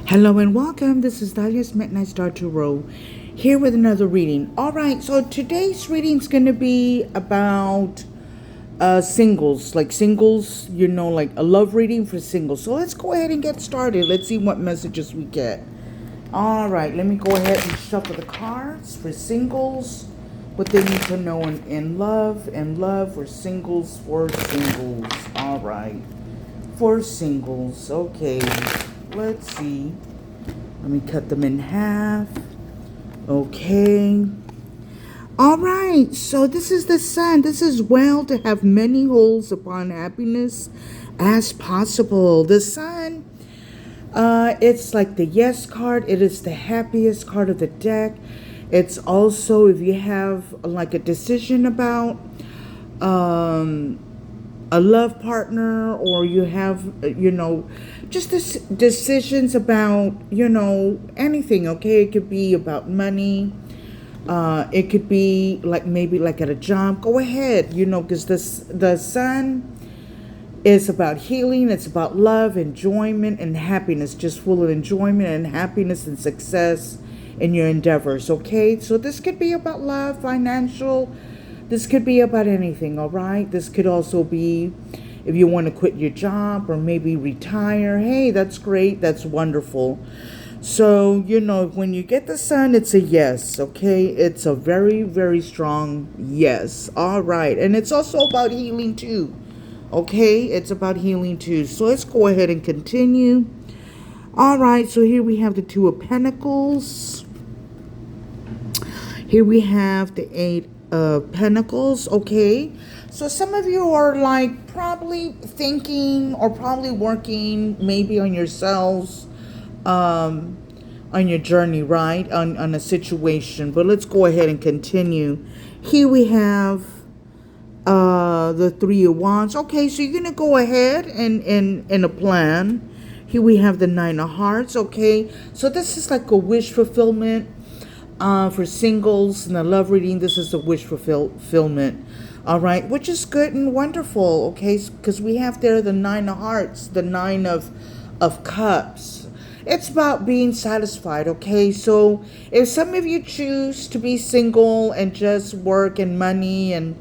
Hello and welcome. This is Dahlia's Midnight Star Tarot here with another reading. All right, so today's reading is going to be about singles, like a love reading for singles. So let's go ahead and get started. Let's see what messages we get. All right, let me go ahead and shuffle the cards for singles. What they need to know in love for singles, All right, for singles. Okay. Let's see. Let me cut them in half. Okay. All right. So this is the Sun. This is well to have many holes upon happiness as possible. The Sun, it's like the yes card. It is the happiest card of the deck. It's also if you have like a decision about a love partner, or you have just decisions about anything. Okay, it could be about money, it could be like maybe like at a job. Go ahead, because the Sun is about healing. It's about love, enjoyment, and happiness, just full of enjoyment and happiness and success in your endeavors. Okay, so this could be about love, financial. This could be about anything, all right? This could also be if you want to quit your job or maybe retire. Hey, that's great. That's wonderful. So, when you get the Sun, it's a yes, okay? It's a very, very strong yes. All right. And it's also about healing too, okay? It's about healing too. So let's go ahead and continue. All right. So here we have the Two of Pentacles. Here we have the Eight of Pentacles. Okay, so some of you are like probably thinking or probably working maybe on yourselves, on your journey, right, on a situation. But let's go ahead and continue. Here we have the Three of Wands. Okay, so you're gonna go ahead and in a plan. Here we have the Nine of Hearts. Okay, so this is like a wish fulfillment. For singles and the love reading, this is a wish fulfillment. All right, which is good and wonderful. Okay, because we have there the Nine of Hearts, the Nine of Cups. It's about being satisfied. Okay, so if some of you choose to be single and just work and money and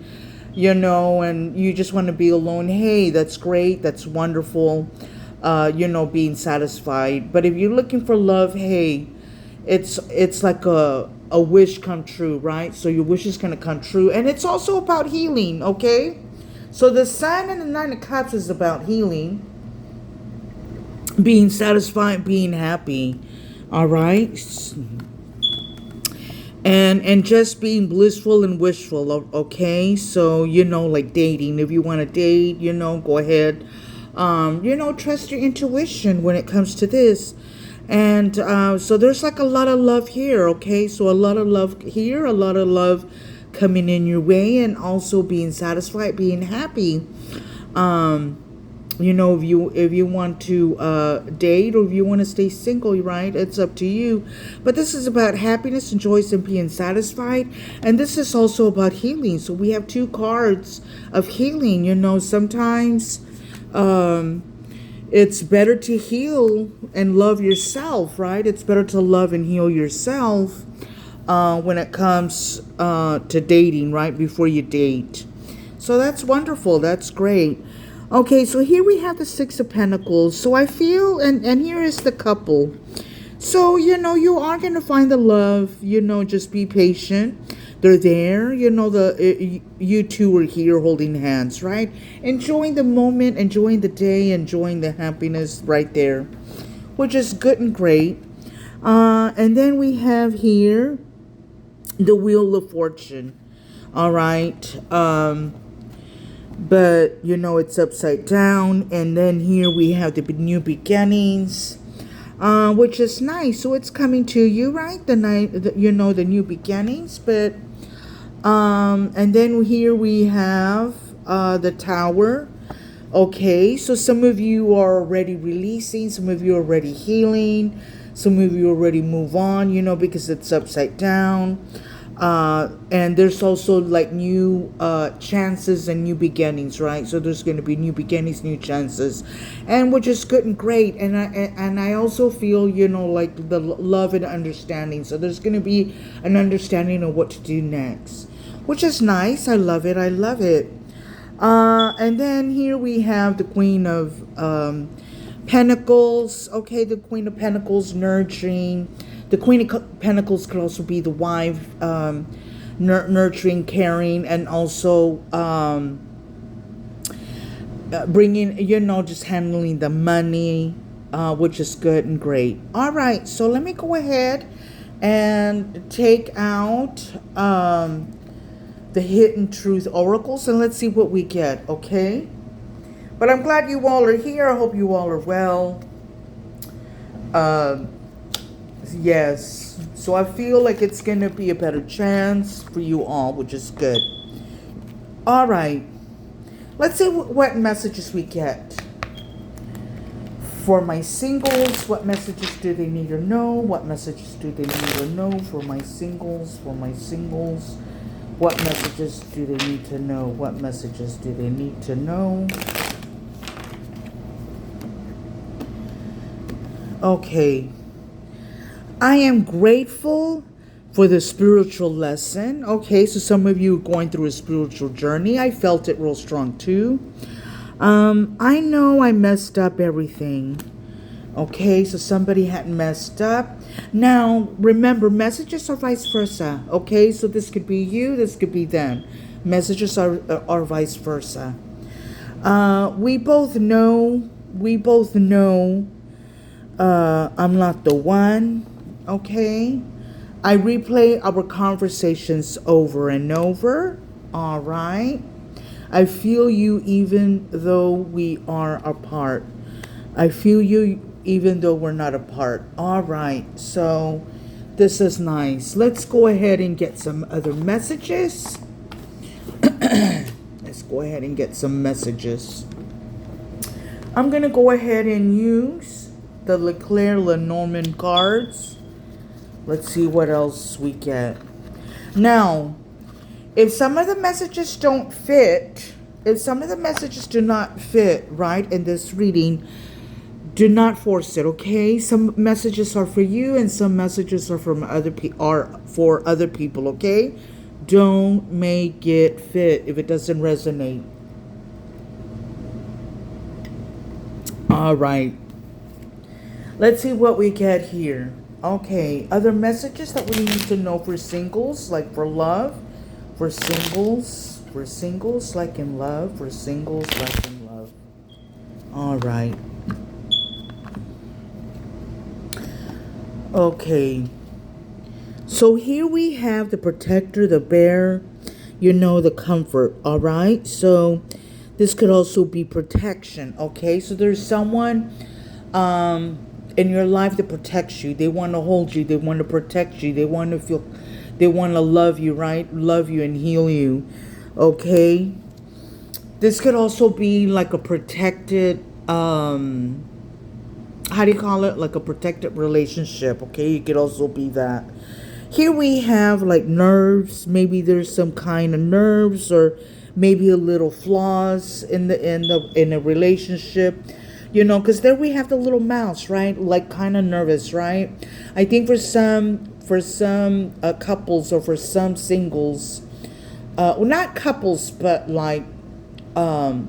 and you just want to be alone, hey, that's great. That's wonderful. Being satisfied. But if you're looking for love, hey, it's like a wish come true, right? So your wish is going to come true. And it's also about healing, okay? So the Sun and the Nine of Cups is about healing, being satisfied, being happy, all right? And just being blissful and wishful, okay? So, like dating. If you want to date, go ahead. Trust your intuition when it comes to this. And so there's like a lot of love here, okay? So a lot of love here, a lot of love coming in your way, and also being satisfied, being happy. If you want to date, or if you want to stay single, right? It's up to you. But this is about happiness and joy and being satisfied. And this is also about healing. So we have two cards of healing. Sometimes it's better to heal and love yourself, right? It's better to love and heal yourself when it comes to dating, right? Before you date. So that's wonderful. That's great. Okay, so here we have the Six of Pentacles. So I feel, and here is the couple. So, you are going to find the love, just be patient. They're there, you two are here holding hands, right? Enjoying the moment, enjoying the day, enjoying the happiness right there, which is good and great. And then we have here the Wheel of Fortune, all right? But, it's upside down. And then here we have the new beginnings, which is nice. So it's coming to you, right? The new beginnings. But and then here we have the Tower. Okay, so some of you are already releasing, some of you are already healing, some of you already move on, because it's upside down. And there's also like new chances and new beginnings, right? So there's going to be new beginnings, new chances, and which is good and great. And I also feel, like the love and understanding. So there's going to be an understanding of what to do next, which is nice. I love it. I love it. And then here we have the Queen of Pentacles. Okay, the Queen of Pentacles, nurturing. The Queen of Pentacles could also be the wife, nurturing, caring, and also bringing, just handling the money, which is good and great. All right, so let me go ahead and take out the Hidden Truth Oracles, and let's see what we get, okay? But I'm glad you all are here. I hope you all are well. Yes, so I feel like it's going to be a better chance for you all, which is good. All right, let's see what messages we get. For my singles, what messages do they need to know? What messages do they need to know for my singles? For my singles, what messages do they need to know? What messages do they need to know? Okay. I am grateful for the spiritual lesson. Okay, so some of you are going through a spiritual journey. I felt it real strong too. I know I messed up everything. Okay, so somebody had messed up. Now, remember, messages are vice versa. Okay, so this could be you, this could be them. Messages are vice versa. We both know I'm not the one. Okay, I replay our conversations over and over. All right, I feel you even though we are apart. I feel you even though we're not apart. All right, so this is nice. Let's go ahead and get some other messages. Let's go ahead and get some messages. I'm gonna go ahead and use the Leclerc Lenormand cards. Let's see what else we get. Now, if some of the messages don't fit, if some of the messages do not fit, right, in this reading, do not force it, okay? Some messages are for you and some messages are from for other people, okay? Don't make it fit if it doesn't resonate. All right. Let's see what we get here. Okay, other messages that we need to know for singles, like for love, for singles like in love, for singles like in love. All right. Okay. So here we have the protector, the bear, the comfort. All right. So this could also be protection. Okay. So there's someone, in your life that protects you. They want to hold you. They want to protect you. They want to love you, right? Love you and heal you. Okay. This could also be like a protected, how do you call it? Like a protected relationship. Okay. It could also be that. Here we have like nerves. Maybe there's some kind of nerves or maybe a little flaws in a relationship. Because there we have the little mouse, right? Like kind of nervous, right? I think for some couples or for some singles, well, not couples, but like, like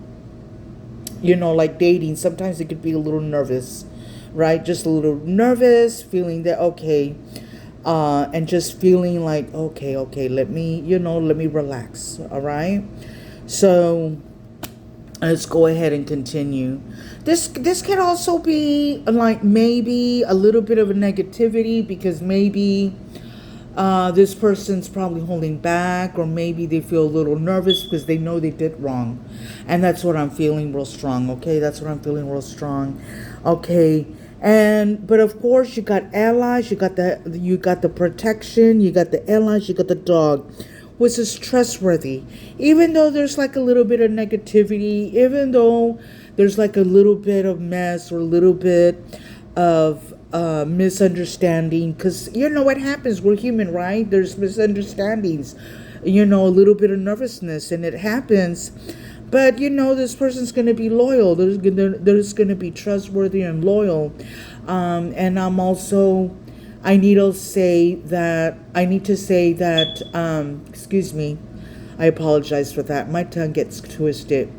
dating, sometimes it could be a little nervous, right? Just a little nervous, feeling that, okay, and just feeling like, okay, let me relax, all right? So let's go ahead and continue. This can also be like maybe a little bit of a negativity because maybe this person's probably holding back, or maybe they feel a little nervous because they know they did wrong. And that's what I'm feeling real strong, okay? That's what I'm feeling real strong. Okay. But of course you got allies, you got the protection, you got the allies, you got the dog, which is trustworthy. Even though there's like a little bit of negativity, even though there's like a little bit of mess or a little bit of misunderstanding, because you know what happens, we're human, right? There's misunderstandings, you know, a little bit of nervousness, and it happens. But you know, this person's going to be loyal, there's going to be trustworthy and loyal. And I'm also, I need to say that, excuse me, I apologize for that, my tongue gets twisted.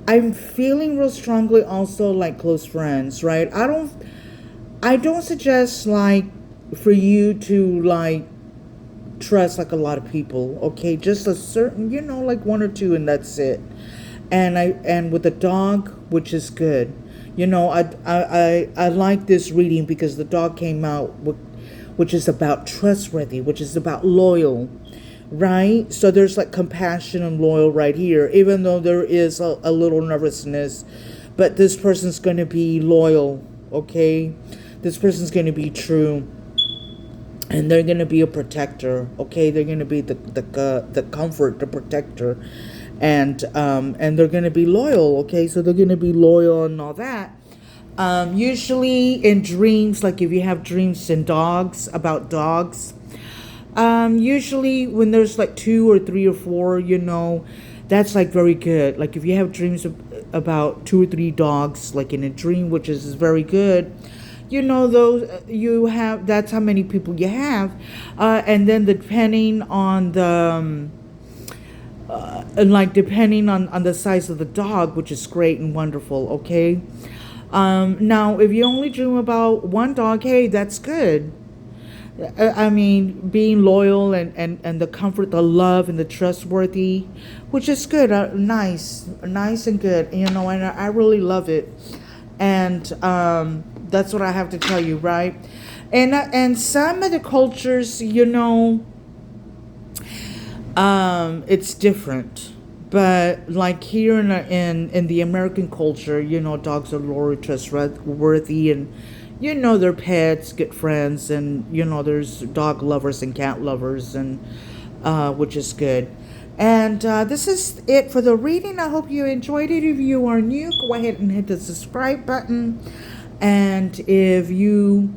I'm feeling real strongly also like close friends, right? I don't suggest like for you to like trust like a lot of people, okay? Just a certain, you know, like one or two, and that's it. And with the dog, which is good. You know, I like this reading because the dog came out with, which is about trustworthy, which is about loyal, right? So there's like compassion and loyal right here, even though there is a little nervousness, but this person's going to be loyal, okay? This person's going to be true, and they're going to be a protector, okay? They're going to be the comfort, the protector, and they're going to be loyal, okay? So they're going to be loyal and all that. Usually in dreams, like if you have dreams in dogs, about dogs, usually when there's like two or three or four, you know, that's like very good. Like if you have dreams about two or three dogs, like in a dream, which is very good, you know, those you have, that's how many people you have. And then depending on the, and like depending on the size of the dog, which is great and wonderful, okay? Now, if you only dream about one dog, hey, that's good. I mean, being loyal and the comfort, the love, and the trustworthy, which is good, nice and good, you know, and I really love it. And that's what I have to tell you, right? And some of the cultures, you know, it's different. But like here in the American culture, you know, dogs are loyal, trustworthy, and you know they're pets, good friends, and you know there's dog lovers and cat lovers, and which is good. And this is it for the reading. I hope you enjoyed it. If you are new, go ahead and hit the subscribe button. And if you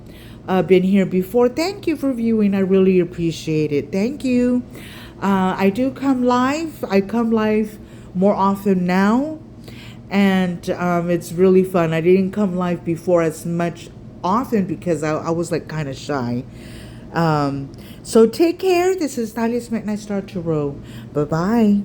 been here before, thank you for viewing. I really appreciate it. Thank you. I do come live. I come live more often now, and it's really fun. I didn't come live before as much often because I was like kind of shy. So take care. This is Talia's Midnight Star Tarot. Bye bye.